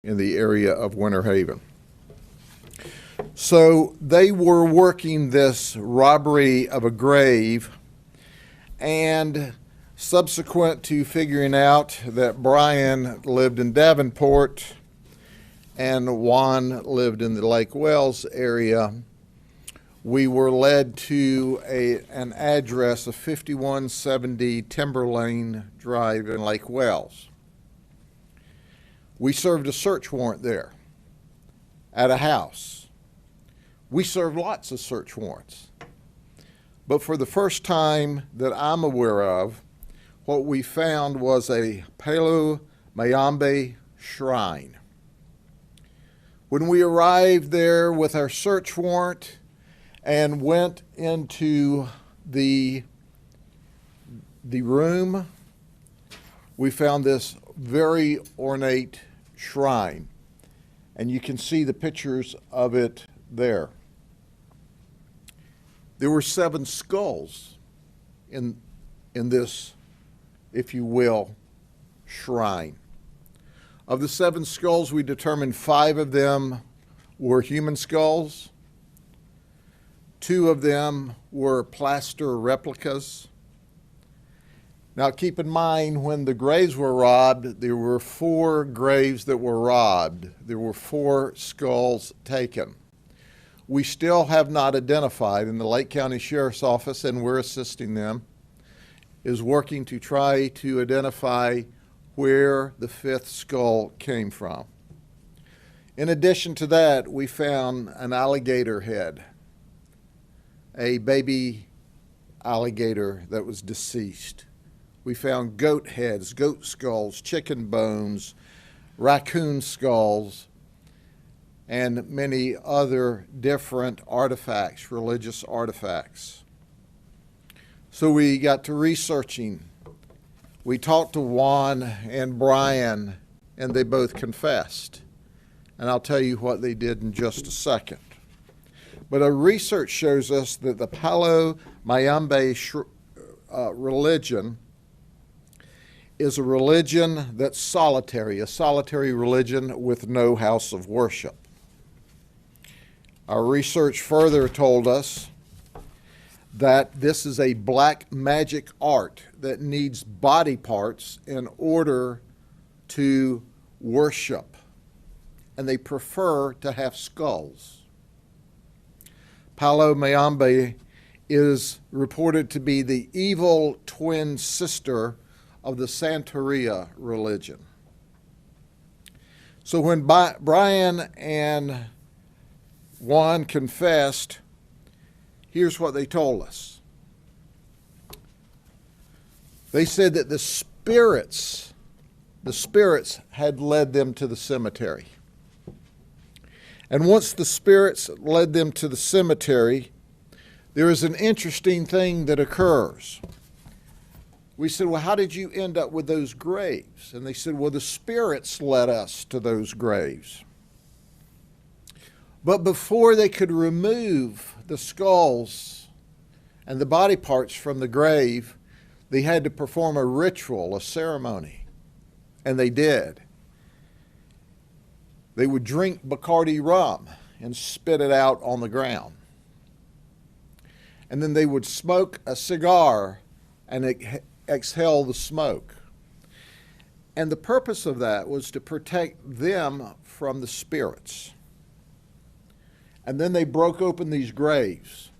in the area of Winter Haven. So they were working this robbery of a grave, and subsequent to figuring out that Brian lived in Davenport and Juan lived in the Lake Wales area, we were led to an address of 5170 Timber Lane Drive in Lake Wales. We served a search warrant there at a house. We served lots of search warrants. But for the first time that I'm aware of, what we found was a Palo Mayombe shrine. When we arrived there with our search warrant and went into the room, we found this very ornate shrine. And you can see the pictures of it there. There were 7 skulls in this, if you will, shrine. Of the 7 skulls, we determined 5 of them were human skulls. 2 of them were plaster replicas. Now keep in mind, when the graves were robbed, there were 4 graves that were robbed. There were 4 skulls taken. We still have not identified, and the Lake County Sheriff's Office, and we're assisting them, is working to try to identify where the 5th skull came from. In addition to that, we found an alligator head, a baby alligator that was deceased. We found goat heads, goat skulls, chicken bones, raccoon skulls, and many other different artifacts, religious artifacts. So we got to researching. We talked to Juan and Brian, and they both confessed. And I'll tell you what they did in just a second. But our research shows us that the Palo Mayombe religion is a religion that's solitary, a solitary religion with no house of worship. Our research further told us that this is a black magic art that needs body parts in order to worship, and they prefer to have skulls. Palo Mayombe is reported to be the evil twin sister of the Santeria religion. So when Brian and Juan confessed, here's what they told us. They said that the spirits had led them to the cemetery. And once the spirits led them to the cemetery, there is an interesting thing that occurs. We said, well, how did you end up with those graves? And they said, well, the spirits led us to those graves. But before they could remove the skulls and the body parts from the grave, they had to perform a ritual, a ceremony. And they did. They would drink Bacardi rum and spit it out on the ground. And then they would smoke a cigar and exhale the smoke. And the purpose of that was to protect them from the spirits. And then they broke open these graves.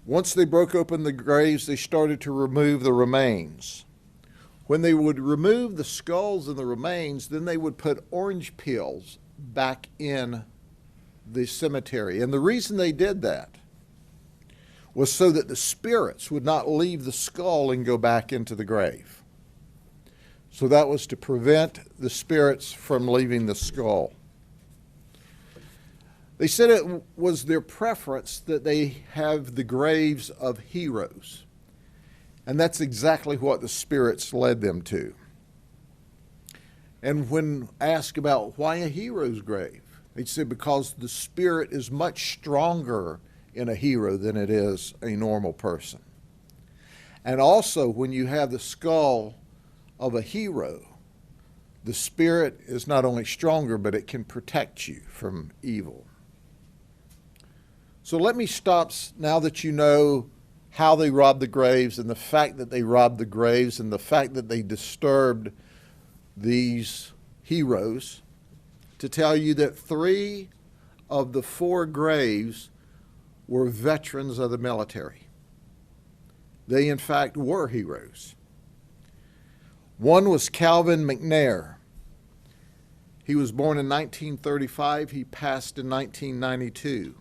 Once they broke open the graves, they started to remove the remains. When they would remove the skulls and the remains, then they would put orange peels back in the cemetery. And the reason they did that was so that the spirits would not leave the skull and go back into the grave. So that was to prevent the spirits from leaving the skull. They said it was their preference that they have the graves of heroes. And that's exactly what the spirits led them to. And when asked about why a hero's grave, they said because the spirit is much stronger in a hero than it is a normal person. And also when you have the skull of a hero, The Spirit is not only stronger, but it can protect you from evil. So let me stop now that you know how they robbed the graves and the fact that they robbed the graves and the fact that they disturbed these heroes, to tell you that 3 of the 4 graves were veterans of the military. They, in fact, were heroes. One was Calvin McNair. He was born in 1935. He passed in 1992.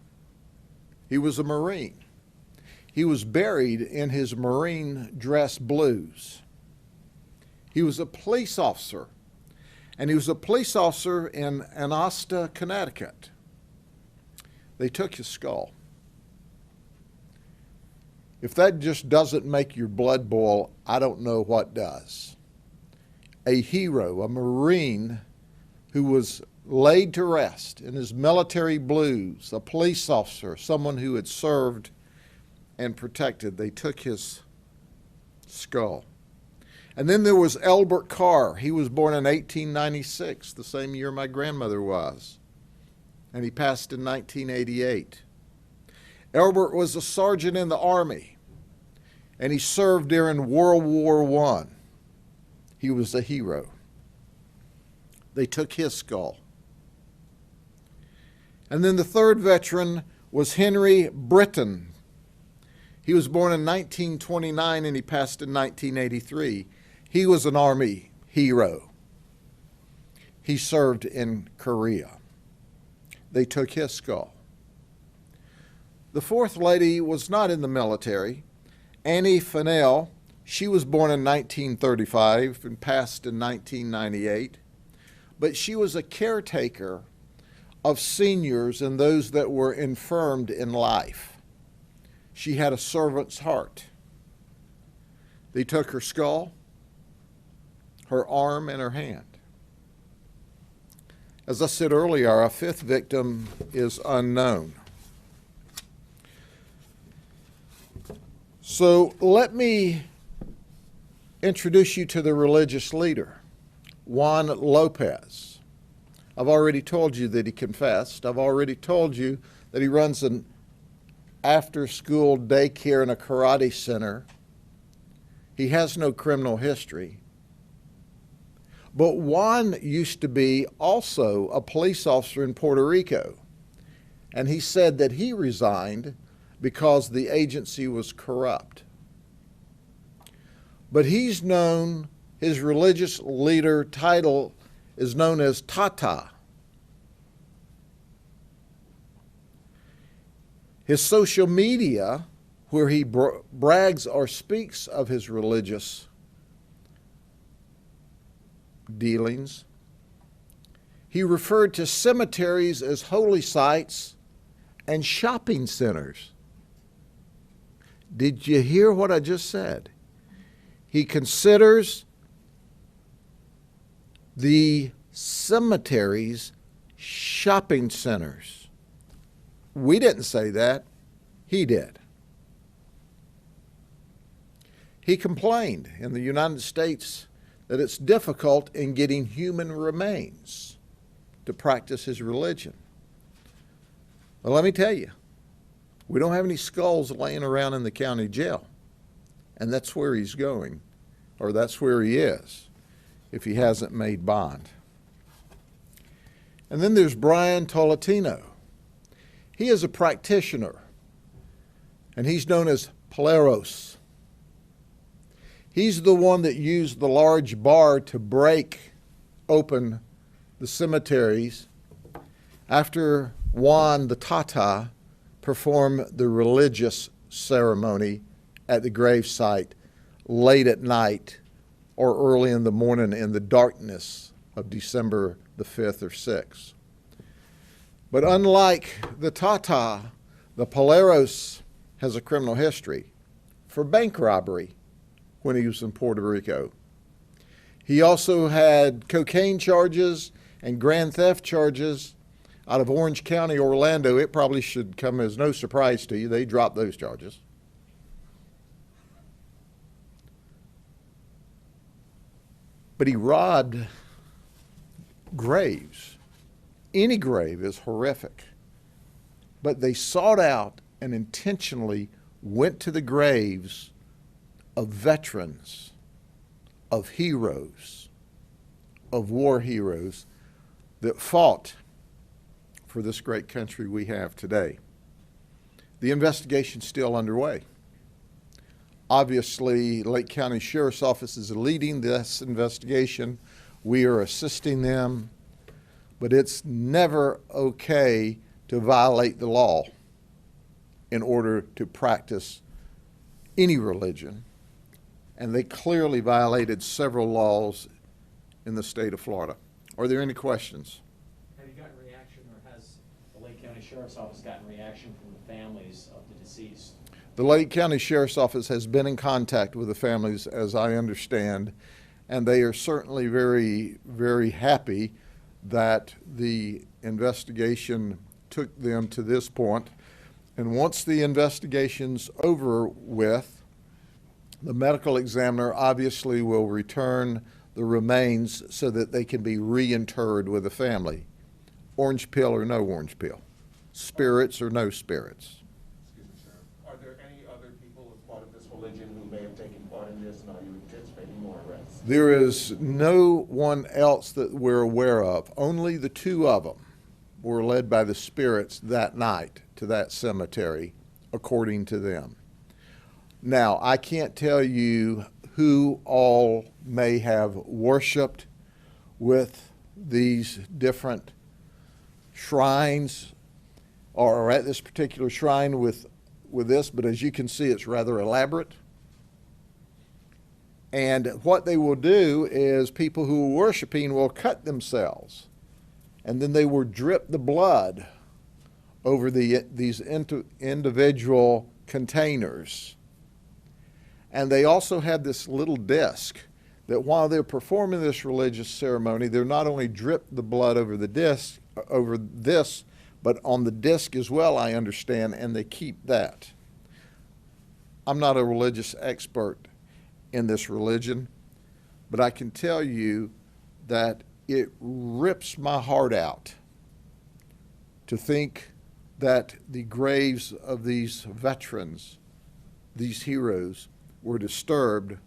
He was a Marine. He was buried in his Marine dress blues. He was a police officer, and he was a police officer in Anasta, Connecticut. They took his skull. If that just doesn't make your blood boil, I don't know what does. A hero, a Marine who was laid to rest in his military blues, a police officer, someone who had served and protected. They took his skull. And then there was Elbert Carr. He was born in 1896, the same year my grandmother was, and he passed in 1988. Elbert was a sergeant in the Army, and he served during World War I. He was a hero. They took his skull. And then the third veteran was Henry Britton. He was born in 1929 and he passed in 1983. He was an Army hero. He served in Korea. They took his skull. The fourth lady was not in the military. Annie Fennell, she was born in 1935 and passed in 1998. But she was a caretaker of seniors and those that were infirmed in life. She had a servant's heart. They took her skull, her arm, and her hand. As I said earlier, our fifth victim is unknown. So let me introduce you to the religious leader, Juan Lopez. I've already told you that he confessed. I've already told you that he runs an after-school daycare and a karate center. He has no criminal history. But Juan used to be also a police officer in Puerto Rico, and he said that he resigned because the agency was corrupt. But he's known, his religious leader title is known as Tata. His social media, where he brags or speaks of his religious dealings, he referred to cemeteries as holy sites and shopping centers. Did you hear what I just said? He considers the cemeteries shopping centers. We didn't say that. He did. He complained in the United States that it's difficult in getting human remains to practice his religion. Well, let me tell you, we don't have any skulls laying around in the county jail, and that's where he's going, or that's where he is, if he hasn't made bond. And then there's Brian Tolentino. He is a practitioner, and he's known as Poleros. He's the one that used the large bar to break open the cemeteries after Juan the Tata performed the religious ceremony at the gravesite late at night or early in the morning in the darkness of December the 5th or 6th. But unlike the Tata, the Poleros has a criminal history for bank robbery when he was in Puerto Rico. He also had cocaine charges and grand theft charges out of Orange County, Orlando. It probably should come as no surprise to you. They dropped those charges. But he robbed graves. Any grave is horrific. But they sought out and intentionally went to the graves of veterans, of heroes, of war heroes that fought for this great country we have today. The investigation's still underway. Obviously, Lake County Sheriff's Office is leading this investigation. We are assisting them, but it's never okay to violate the law in order to practice any religion. And they clearly violated several laws in the state of Florida. Are there any questions? Have you gotten reaction, or has the Lake County Sheriff's Office gotten reaction from the families of the deceased? The Lake County Sheriff's Office has been in contact with the families, as I understand, and they are certainly very, very happy that the investigation took them to this point. And once the investigation's over with, the medical examiner obviously will return the remains so that they can be reinterred with the family. Orange pill or no orange pill. Spirits or no spirits. Excuse me, Sheriff. Are there any other people as part of this religion who may have taken part in this, and are you anticipating more arrests? There is no one else that we're aware of. Only the two of them were led by the spirits that night to that cemetery, according to them. Now, I can't tell you who all may have worshiped with these different shrines or at this particular shrine with this, but as you can see, it's rather elaborate. And what they will do is people who are worshiping will cut themselves, and then they will drip the blood over these individual containers. And they also have this little disc that while they're performing this religious ceremony, they're not only drip the blood over the disc, over this, but on the disc as well, I understand, and they keep that. I'm not a religious expert in this religion, but I can tell you that it rips my heart out to think that the graves of these veterans, these heroes, were disturbed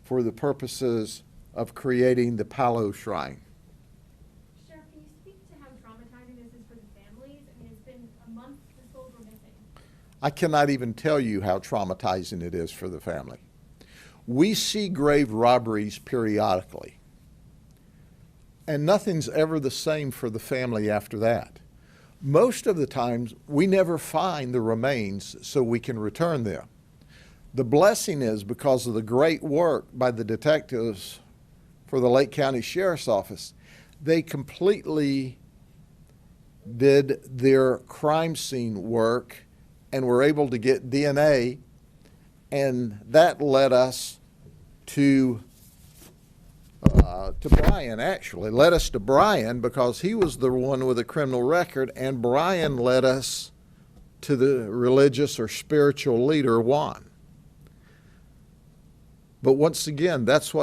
for the purposes of creating the Palo Shrine. Sheriff, can you speak to how traumatizing this is for the families? I mean, it's been a month the souls were missing. I cannot even tell you how traumatizing it is for the family. We see grave robberies periodically, and nothing's ever the same for the family after that. Most of the times, we never find the remains so we can return them. The blessing is because of the great work by the detectives for the Lake County Sheriff's Office, they completely did their crime scene work and were able to get DNA, and that led us to Brian, actually. Led us to Brian because he was the one with a criminal record, and Brian led us to the religious or spiritual leader, Juan. But once again, that's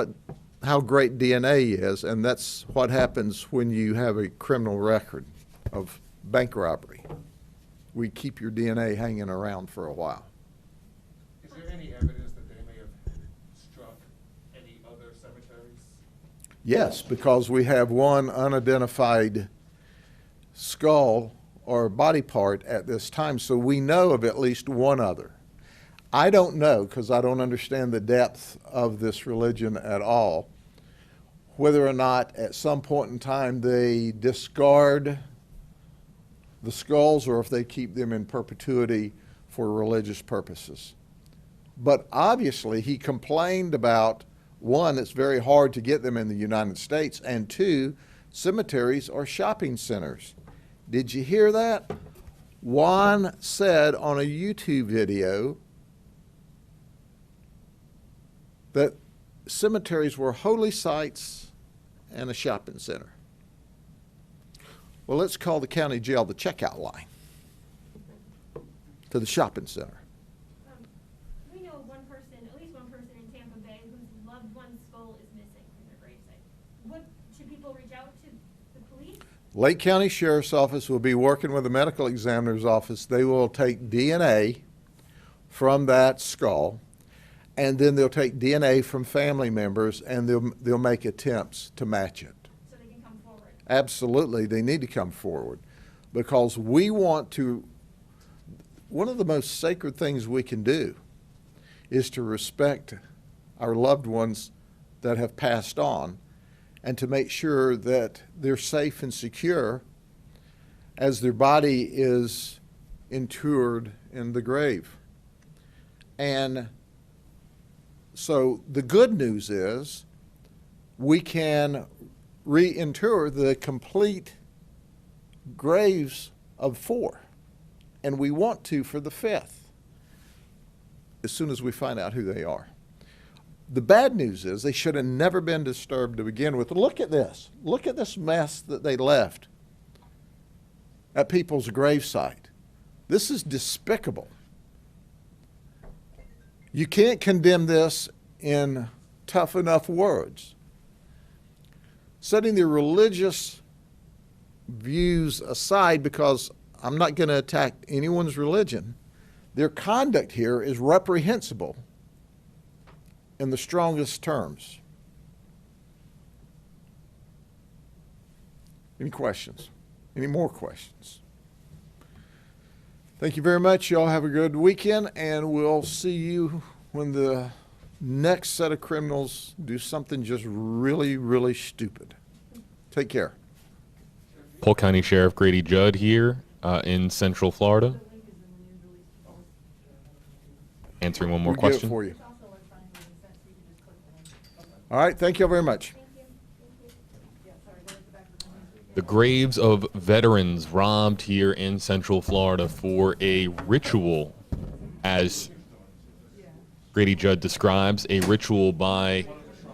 how great DNA is, and that's what happens when you have a criminal record of bank robbery. We keep your DNA hanging around for a while. Is there any evidence that they may have struck any other cemeteries? Yes, because we have one unidentified skull or body part at this time, so we know of at least one other. I don't know, because I don't understand the depth of this religion at all, whether or not at some point in time they discard the skulls or if they keep them in perpetuity for religious purposes. But obviously he complained about, one, it's very hard to get them in the United States, and two, cemeteries are shopping centers. Did you hear that? Juan said on a YouTube video that cemeteries were holy sites and a shopping center. Well, let's call the county jail the checkout line to the shopping center. We know one person, at least one person in Tampa Bay, whose loved one's skull is missing from their gravesite. What should people reach out to Lake County Sheriff's Office will be working with the medical examiner's office. They will take DNA from that skull, and then they'll take DNA from family members, and they'll make attempts to match it. So they can come forward. Absolutely, they need to come forward, because we want to, one of the most sacred things we can do is to respect our loved ones that have passed on, and to make sure that they're safe and secure as their body is interred in the grave. And so the good news is we can reinter the complete graves of 4, and we want to for the 5th as soon as we find out who they are. The bad news is they should have never been disturbed to begin with. Look at this. Look at this mess that they left at people's gravesite. This is despicable. You can't condemn this in tough enough words. Setting their religious views aside, because I'm not going to attack anyone's religion, their conduct here is reprehensible in the strongest terms. Any questions? Any more questions? Thank you very much. Y'all have a good weekend, and we'll see you when the next set of criminals do something just really, really stupid. Take care. Polk County Sheriff Grady Judd here in Central Florida. Answering one more We'll get it question. for you. All right, thank you very much. The graves of veterans robbed here in Central Florida for a ritual, as Grady Judd describes, a ritual by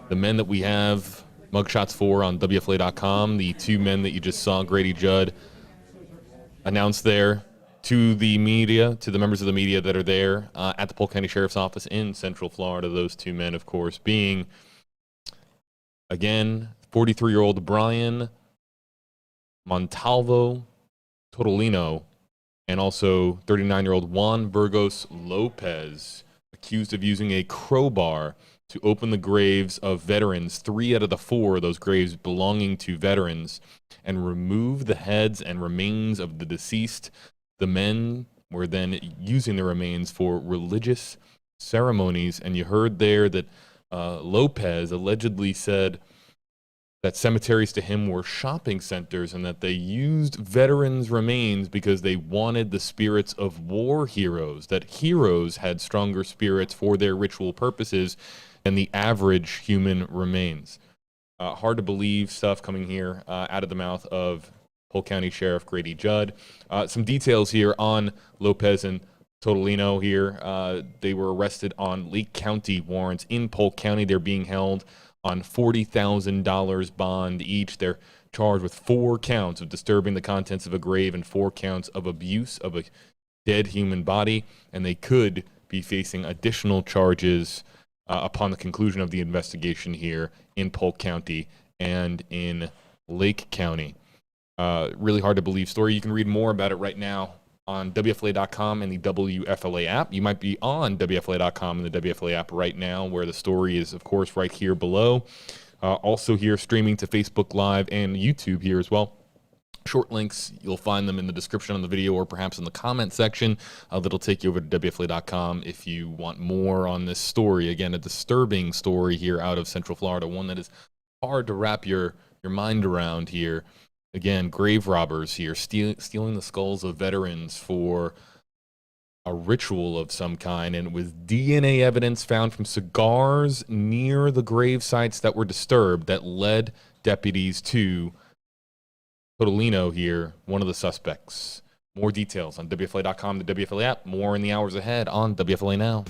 the men that we have mugshots for on WFLA.com, the 2 men that you just saw Grady Judd announce there to the media, to the members of the media that are there at the Polk County Sheriff's Office in Central Florida. Those 2 men, of course, being, again, 43-year-old Brian Montalvo Totolino, and also 39-year-old Juan Burgos Lopez, accused of using a crowbar to open the graves of veterans, 3 out of the 4 of those graves belonging to veterans, and remove the heads and remains of the deceased. The men were then using the remains for religious ceremonies, and you heard there that Lopez allegedly said that cemeteries to him were shopping centers, and that they used veterans' remains because they wanted the spirits of war heroes, that heroes had stronger spirits for their ritual purposes than the average human remains. Hard to believe stuff coming here out of the mouth of Polk County Sheriff Grady Judd. Some details here on Lopez and Totolino here. They were arrested on Lake County warrants in Polk County. They're being held on $40,000 bond each. They're charged with 4 counts of disturbing the contents of a grave and 4 counts of abuse of a dead human body, and they could be facing additional charges upon the conclusion of the investigation here in Polk County and in Lake County. Really hard to believe story. You can read more about it right now on WFLA.com and the WFLA app. You might be on WFLA.com and the WFLA app right now, where the story is, of course, right here below. Also here streaming to Facebook Live and YouTube here as well. Short links, you'll find them in the description on the video or perhaps in the comment section. That'll take you over to WFLA.com if you want more on this story. Again, a disturbing story here out of Central Florida, one that is hard to wrap your mind around here. Again, grave robbers here, stealing the skulls of veterans for a ritual of some kind, and with DNA evidence found from cigars near the grave sites that were disturbed that led deputies to Totolino here, one of the suspects. More details on WFLA.com, the WFLA app. More in the hours ahead on WFLA Now.